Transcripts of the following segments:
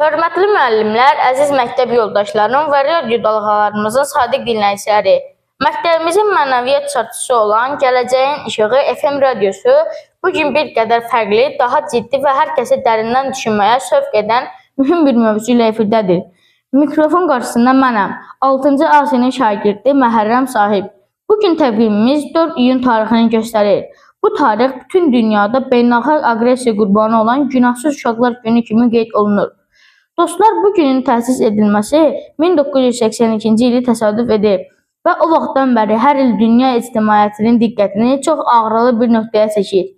Hörmətli müəllimlər, əziz məktəb yoldaşlarım və radio dalğalarımızın sadiq dinləyiciləri. Məktəbimizin mənəviyyat çarçısı olan Gələcəyin İşığı FM radiosu bugün bir qədər fərqli, daha ciddi və hər kəsi dərindən düşünməyə sövq edən mühüm bir mövzu ilə efirdədir. Mikrofon qarşısında mənəm, 6-cı A sinif şagirdi Məhərrəm Sahib. Bugün təqvimimiz 4 iyun tarixini göstərir. Bu tarix bütün dünyada beynəlxalq aqressiya qurbanı olan Günahsız Uşaqlar Günü kimi qeyd olunur. Dostlar, bu günün təsis edilməsi 1982-ci ili təsadüf edib və o vaxtdan bəri hər il dünya ictimaiyyətinin diqqətini çox ağrılı bir nöqtəyə çəkir.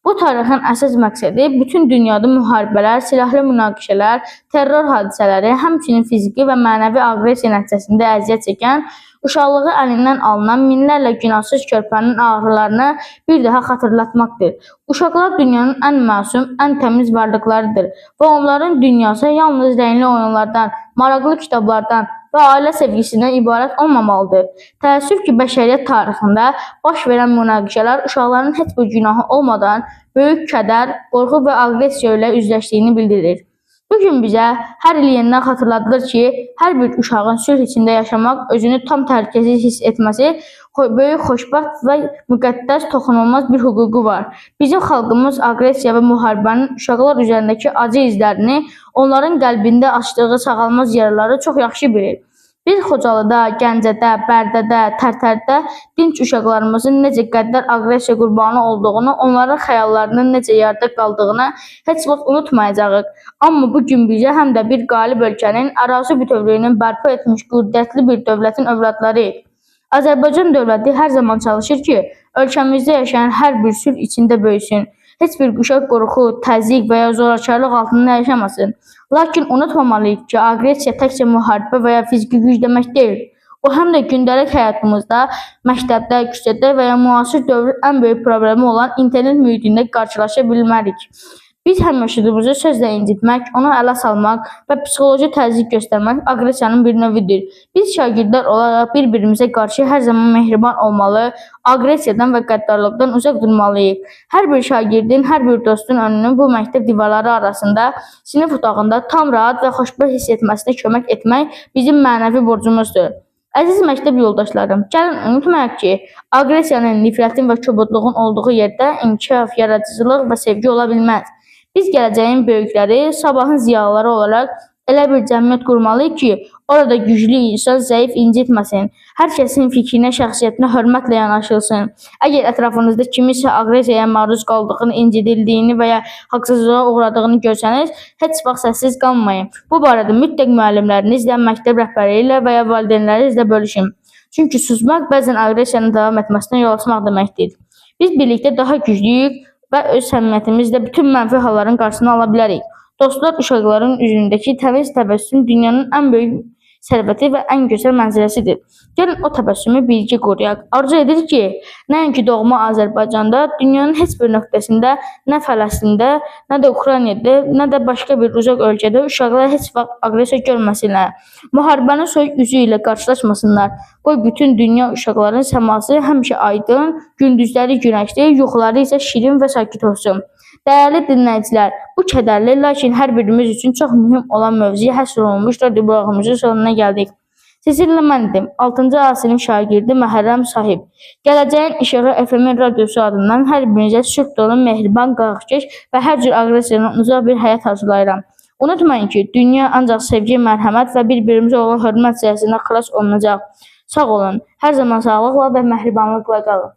Bu tarixin əsas məqsədi bütün dünyada müharibələr, silahlı münaqişələr, terror hadisələri, həmçinin fiziki və mənəvi aqressiya nəticəsində əziyyət çəkən, uşaqlığı əlindən alınan minlərlə günahsız körpənin ağrılarını bir daha xatırlatmaqdır. Uşaqlar dünyanın ən məsum, ən təmiz varlıqlarıdır və onların dünyası yalnız rəngli oyunlardan, maraqlı kitablardan və ailə sevgisindən ibarət olmamalıdır. Təəssüf ki, bəşəriyyət tarixində baş verən münaqişələr uşaqların heç bir günahı olmadan böyük kədər, qorxu və aqressiya ilə üzləşdiyini bildirir. Bugün bizə hər il yenidən xatırladılır ki, hər bir uşağın sülh içində yaşamaq, özünü tam təhlükəsiz hiss etməsi, böyük xoşbəxt və müqəddəs toxunulmaz bir hüququ var. Bizim xalqımız aqressiya və müharibənin uşaqlar üzərindəki acı izlərini, onların qəlbində açdığı sağalmaz yaraları çox yaxşı bilir. Biz Xocalıda, Gəncədə, Bərdədə, Tərtərdə dinc uşaqlarımızın necə qəddar aqressiya qurbanı olduğunu, onların xəyallarının necə yarıda qaldığını heç vaxt unutmayacağıq. Amma bu gün bizə həm də bir qalib ölkənin ərazi bütövlüyünü bərpa etmiş qüdrətli bir dövlətin övladlarıyıq. Azərbaycan dövləti hər zaman çalışır ki, ölkəmizdə yaşayan hər bir sülh içində böyüsün. Heç bir uşaq qorxu, təzyiq və ya zorakılıq altında yaşamasın. Lakin unutmamalıyıq ki, aqressiya təkcə müharibə və ya fiziki güc demək deyil. O həm də gündəlik həyatımızda, məktəbdə, küçədə və ya müasir dövrün ən böyük problemi olan internet mühitində qarşılaşa bilmərik. Biz həm yaşadığımızı sözlə incitmək, onu ələ salmaq və psixoloji təzyiq göstərmək aqressiyanın bir növüdür. Biz şagirdlər olaraq bir-birimizə qarşı hər zaman mehriban olmalı, aqressiyadan və qəddarlıqdan uzaq durmalıyıq. Hər bir şagirdin, hər bir dostun önünü bu məktəb divarları arasında, sinif otağında tam rahat və xoşbəxt hiss etməsinə kömək etmək bizim mənəvi borcumuzdur. Əziz məktəb yoldaşlarım, gəlin unutmayaq ki, aqressiyanın, nifrətin və kobudluğun olduğu yerdə inkişaf, yaradıcılıq və sevgi ola bilməz. Biz gələcəyin böyükləri, sabahın ziyalıları olaraq elə bir cəmiyyət qurmalıyıq ki, orada güclü insan zəif incitməsin, hər kəsin fikrinə, şəxsiyyətinə hörmətlə yanaşılsın. Əgər ətrafınızda kimisə aqressiyaya maruz qaldığını, incidildiyini və ya haqsızlığa uğradığını görsəniz, heç vaxt səssiz qalmayın. Bu barədə mütləq müəllimlərinizlə, məktəb rəhbəri ilə və ya valideynlərinizlə bölüşün. Çünki susmaq bəzən aqressiyanın davam etməsinə yol açmaq deməkdir. Biz birlikdə daha güclüyük və öz səmimiyyətimizlə bütün mənfi halların qarşısını ala bilərik. Dostlar, uşaqların üzündəki təmiz təbəssüm dünyanın ən böyük sərvəti və ən gözəl mənzərəsidir. Gəlin o təbəssümü birgə qoruyaq. Arzu edir ki, nəinki doğma Azərbaycanda, dünyanın heç bir nöqtəsində, nə Fələstində, nə də Ukraynada, nə də başqa bir uzaq ölkədə uşaqlar heç vaxt aqressiya görməsinlər. Müharibənin soyuq üzü ilə qarşılaşmasınlar. Qoy bütün dünya uşaqların səması həmişə aydın, gündüzləri günəşli, yuxuları isə şirin və sakit olsun. Dəyərli dinləyicilər, bu kədərli, lakin hər birimiz üçün çox mühüm olan mövzuya həsr olunmuş radio proqramımızın sonuna gəldik. Sizinlə mən idim, 6-cı A sinif şagirdi Məhərrəm Sahib. Gələcəyin İşığı FM radiosu adından hər birinizə sülh dolu, mehriban, qalxkeş və hər cür aqressiyadan uzaq bir həyat arzulayıram. Unutmayın ki, dünya ancaq sevgi, mərhəmət və bir-birimizə olan hörmət sayəsində xilas olunacaq. Sağ olun, hər zaman sağlıqla və mehribanlıqla qalın.